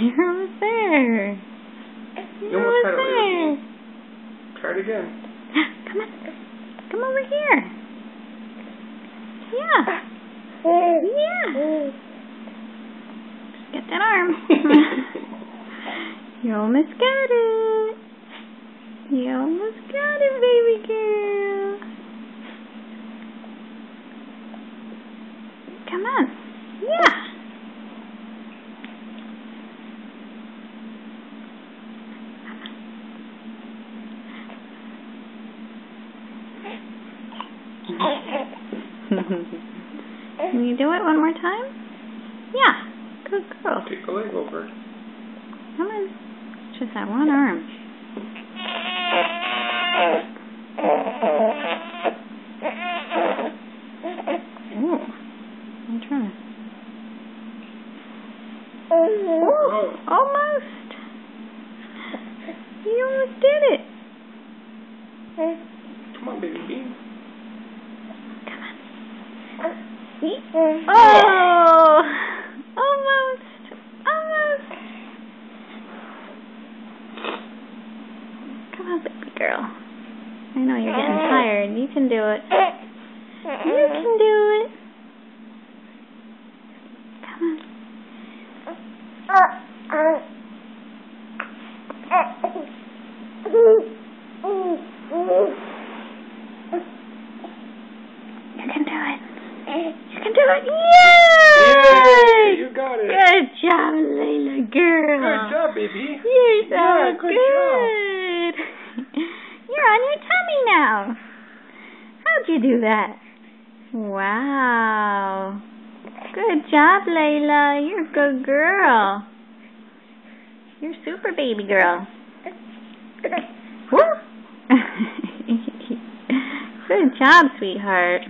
You're almost there. You almost had it right. Try it again. Come on. Come over here. Yeah. Yeah. Get that arm. You almost got it. You almost got it, baby girl. Come on. Yeah. Can you do it one more time? Yeah. Good girl. Take a leg over. Come on. Just that one arm. Ooh. I'm trying to... Oh. Almost. You almost did it. Come on, baby bean. Oh! Almost! Almost! Come on, baby girl. I know you're getting tired. You can do it. You can do it. Come on. You can do it. You can do it. Yay! Yay! You got it. Good job, Layla girl. Good job, baby. You're so good good. You're on your tummy now. How'd you do that? Wow. Good job, Layla. You're a good girl. You're super baby girl. Woo! Good job, sweetheart.